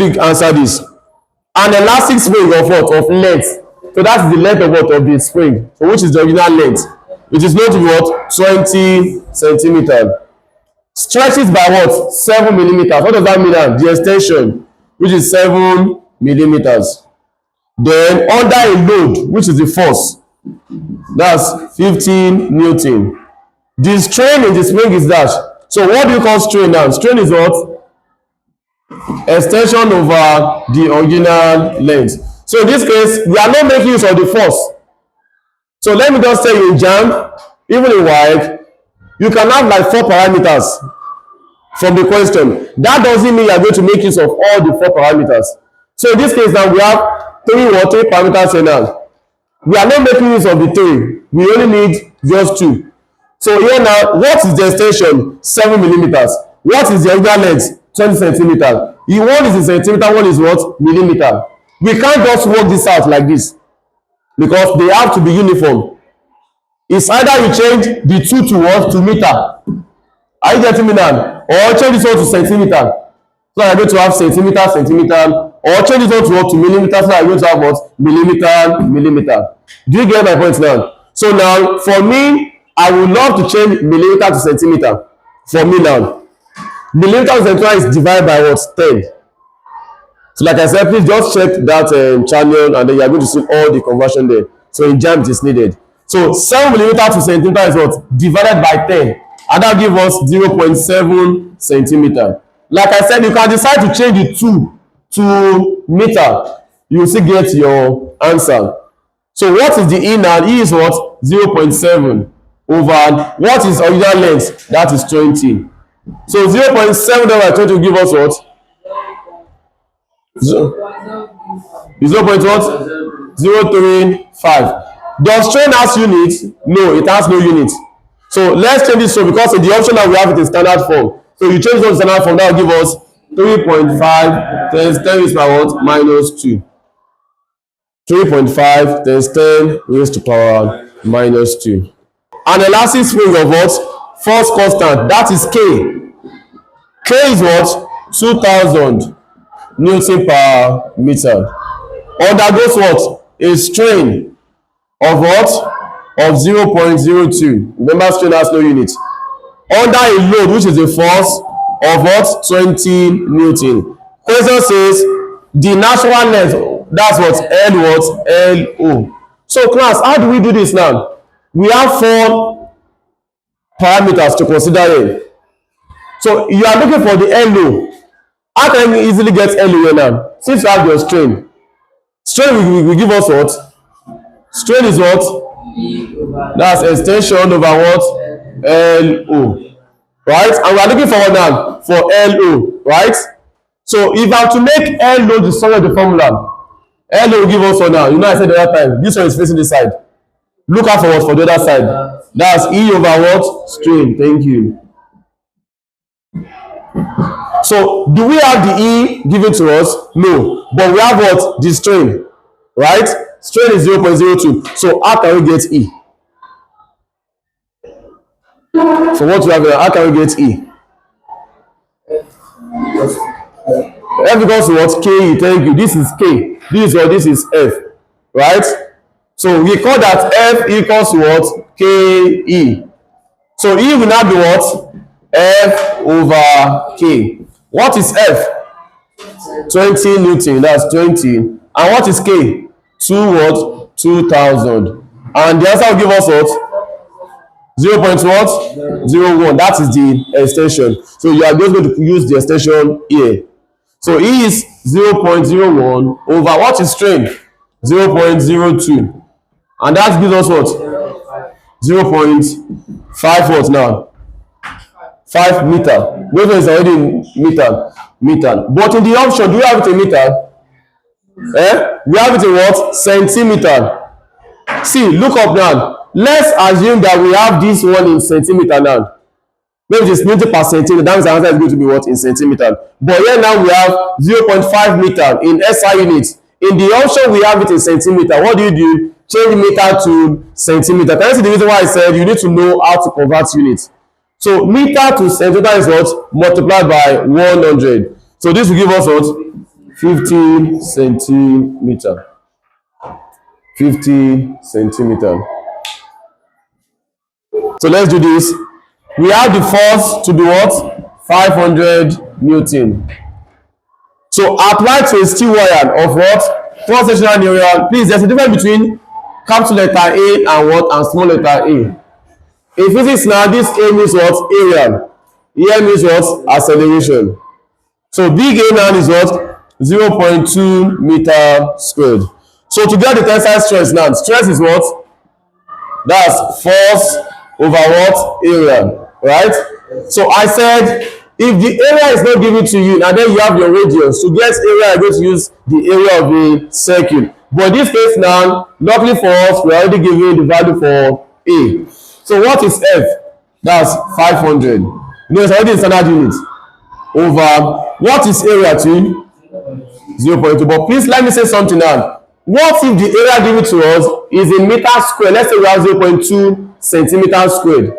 Answer this. An elastic spring of what? Of length. So that's the length of what? Of the spring. So which is the original length? It is going to be what? 20 centimeters. Stretches by what? 7 millimeters. What does that mean now? The extension, which is 7 millimeters. Then under a load, which is the force, that's 15 Newton. The strain in the spring is that. So what do you call strain now? Strain is what? Extension over the original length. So in this case, we are not making use of the force. So let me just tell you, in JAMB, even in WAEC, you can have like 4 parameters from the question. That doesn't mean you are going to make use of all the 4 parameters. So in this case now, we have 3 parameters here now. We are not making use of the 3. We only need just 2. So here now, what is the extension? 7 millimeters. What is the original length? 20 centimeters. One is in centimeter, one is what? Millimeter. We can't just work this out like this because they have to be uniform. It's either you change the 2 to what? To meter. Are you getting me now? Or change this one to centimeter. So I'm going to have centimeter, centimeter. Or change this one to what? To millimeter. So I'm going to have what? Millimeter, millimeter. Do you get my point now? So now, for me, I would love to change millimeter to centimeter. For me now. Millimeter to centimeter is divided by what? 10. So like I said, please just check that channel and then you are going to see all the conversion there. So in JAMB it is needed. So 7 millimeter to centimeter is what? Divided by 10. And that gives us 0.7 centimeter. Like I said, you can decide to change the 2 to meter. You will still get your answer. So what is the E now? E is what? 0.7 over what is original length? That is 20. So 0.7 over 20 will give us what? 0.035. Does strain has units? No, it has no unit. So let's change this so because in the option that we have it in standard form. So you change it to standard form, that will give us 3.5 times 10 raised to power what? Minus 2. 3.5 times 10 raised to power minus 2. An elastic spring of what? Force constant, that is K. K is what? 2000 Newton per meter. Undergoes what? A strain of what? Of 0.02. Remember, strain has no unit. Under a load, which is a force of what? 20 Newton. Question says the natural length, that's what? L what? LO. So class, how do we do this now? We have 4 parameters to consider here. So you are looking for the LO. How can you easily get LO now? Since you have your strain. Strain will give us what? Strain is what? That's extension over what? LO. Right? And we are looking for what now? For LO. Right? So if I have to make LO the sum of the formula, LO will give us what now? You know I said the other time. This one is facing this side. Look out for what? For the other side. That's E over what? Strain. Thank you. So do we have the E given to us? No. But we have what? The strain. Right? Strain is 0.02. So how can we get E? So what we have here, how can we get E? F equals to what? K. Thank you. This is K. This is what? This is F. Right? So we call that F equals to what? KE. So E will now be what? F over K. What is F? 20 Newton. That's 20. And what is K? 2 what? 2000. And the answer will give us what? 0.01. That is the extension. So you are just going to use the extension here. So E is 0.01 over what is strain? 0.02. And that gives us what? 0.5 what now? 5 meter. Whether is already in meter. But in the option, do we have it in meter? We have it in what? Centimeter. See, look up now. Let's assume that we have this one in centimeter now. Maybe it's Newton per centimeter. That means the answer is going to be what? In centimeter. But here now we have 0.5 meter in SI units. In the option, we have it in centimeter. What do? Change meter to centimeter. Can you see the reason why I said you need to know how to convert units? So meter to centimeter is what? Multiplied by 100. So this will give us what? 50 centimeter. 50 centimeter. So let's do this. We have the force to be what? 500 Newton. So apply to a steel wire of what? Cross-sectional area. Please, there's a difference between capital letter A and what? And small letter A. In physics now, this A means what? Area. Here means what? Acceleration. So big A now is what? 0.2 meter squared. So to get the tensile stress now, stress is what? That's force over what? Area. Right? So I said, if the area is not given to you, and then you have your radius, to get area, you're going to use the area of a circle. But in this case now, luckily for us, we're already giving the value for A. So what is F? That's 500. You know, it's already in standard units. Over, what is area to? 0.2. But please let me say something now. What if the area given to us is a meter square? Let's say we have 0.2 centimeters squared.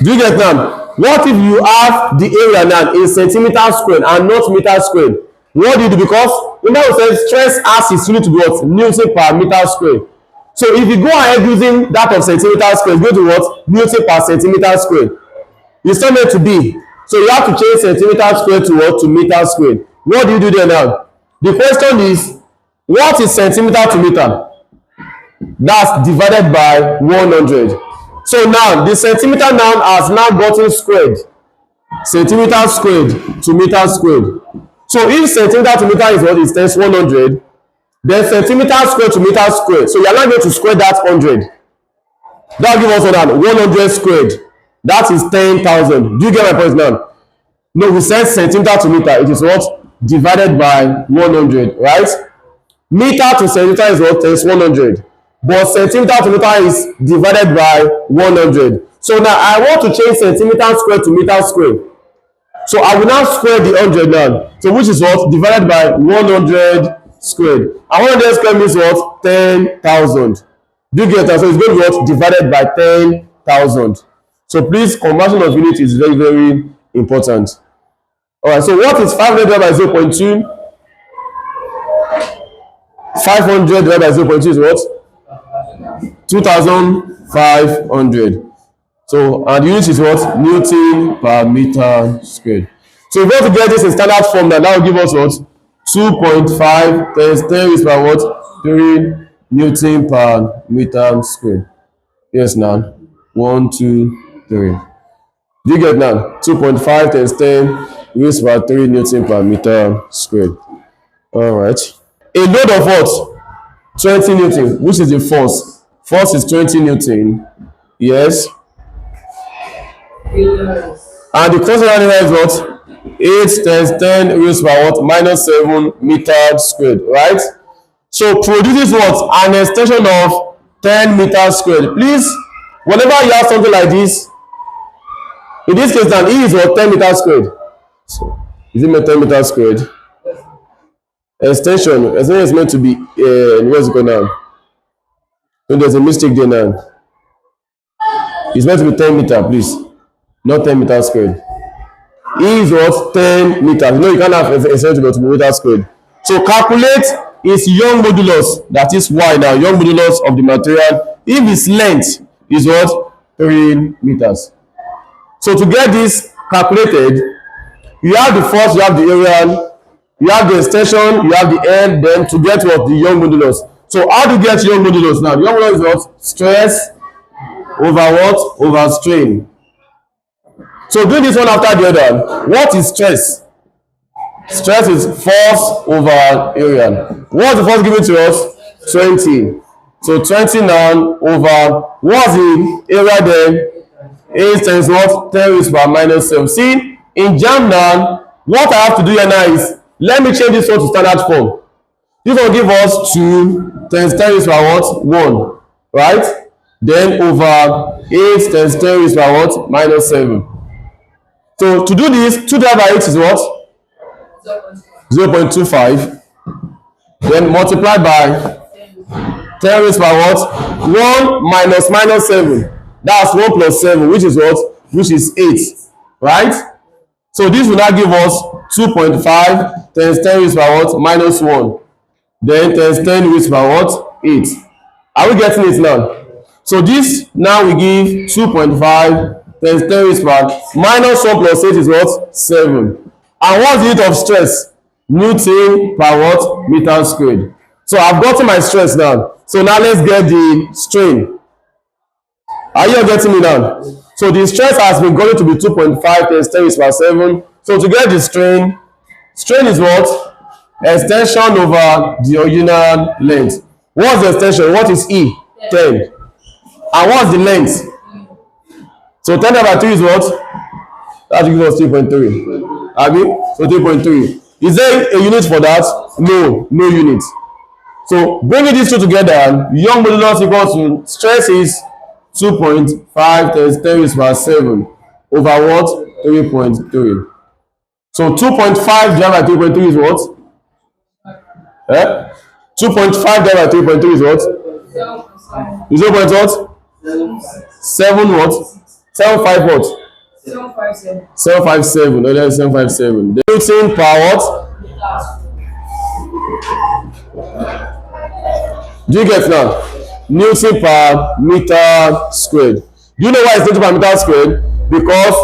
Do you get now? What if you have the area now in centimeter squared and not meter squared? What do you do? Because remember we said stress as is unit to be what? Newton per meter squared. So if you go ahead using that of centimeter squared, go to what? Newton per centimeter squared. It's not meant to be. So you have to change centimeter squared to what? To meter squared. What do you do there now? The question is, what is centimeter to meter? That's divided by 100. So now the centimeter now has now gotten squared. Centimeter squared to meter squared. So if centimeter to meter is what is times 100, then centimeter squared to meter squared. So you are now going to square that 100. That will give us that 100 squared. That is 10,000. Do you get my point now? No, we said centimeter to meter. It is what? Divided by 100, right? Meter to centimeter is what? Times 100. But centimeter to meter is divided by 100. So now I want to change centimeter squared to meter squared. So I will now square the 100 now. So which is what? Divided by 100 squared. And 100 squared means what? 10,000. Do you get that? So it's going to be what? Divided by 10,000. So please, conversion of unit is very, very important. Alright, so what is 500 divided by 0.2? 500 divided by 0.2 is what? 2,500. So, and the unit is what? Newton per meter squared. So if we want to get this in standard form, that will give us what? 2.5 times 10 is by what? 3 Newton per meter squared. Yes, now. 1, 2, 3. Do you get now? 2.5 times 10 is by 3 Newton per meter squared. Alright. A load of what? 20 Newton, which is the force. Force is 20 Newton. Yes. And the cross sectional area is what? 8 times 10 raised by what? Minus 7 meters squared, right? So produces what? An extension of 10 meters squared. Please, whenever you have something like this, in this case, then E is what? 10 meters squared. So, is it 10 meters squared? Extension is meant to be, where's it going now? So there's a mistake there now. It's meant to be 10 meters, please. Not 10 meters squared. E is what? 10 meters. You know, you can't have extension to be meters squared. So calculate its Young modulus, that is Y now, Young modulus of the material, if its length is what? 3 meters. So to get this calculated, you have the force, you have the area, you have the extension, you have the end, then to get what? The Young modulus. So how do you get Young modulus now? The Young modulus is what? Stress over what? Over strain. So do this one after the other. What is stress? Stress is force over area. What's the force given to us? 20. So 20 now over, what's the area then? 8 times what? 10 raised by minus 7. See, in JAMB now, what I have to do here now is, let me change this one to standard form. This will give us 2 times 10 raised by what? 1. Right? Then over 8 times 10 raised by what? Minus 7. So to do this, 2 divided by 8 is what? 0.25. Then multiply by 10 raised by what? 1 minus 7. That's 1 plus 7, which is what? Which is 8. Right? So this will now give us 2.5 times 10 raised by what? Minus 1. Then times 10 raised by what? 8. Are we getting it now? So this now we give 2.5 times 10 raised by minus 1 plus 8 is what? 7. And what's the unit of stress? Newton per what? Meter squared. So I've gotten my stress now. So now let's get the strain. Are you getting me now? So the stress has been going to be 2.5 times 10 raised by 7. So to get the strain is what? Extension over the original length. What's the extension? What is E? 10. And what's the length? So 10 over 3 is what? That gives us 3.3. Abi? So 3.3. Is there a unit for that? No, no unit. So bringing these two together, Young modulus equals to stress is 2.5 times 10 raised by 7 over what? 3.3. So 2.5 divided by 3.3 is what? 2.5 divided by 3.3 is what? Is 0 point what? 7 what? 7.5 what? 757. No, that's 757. The Newton per what? Do you get now? Newton per meter squared. Do you know why it's Newton per meter squared? Because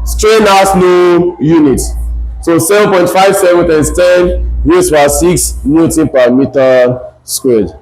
strain has no units. So 7.57 times 10 raised by 6 Newton per meter squared.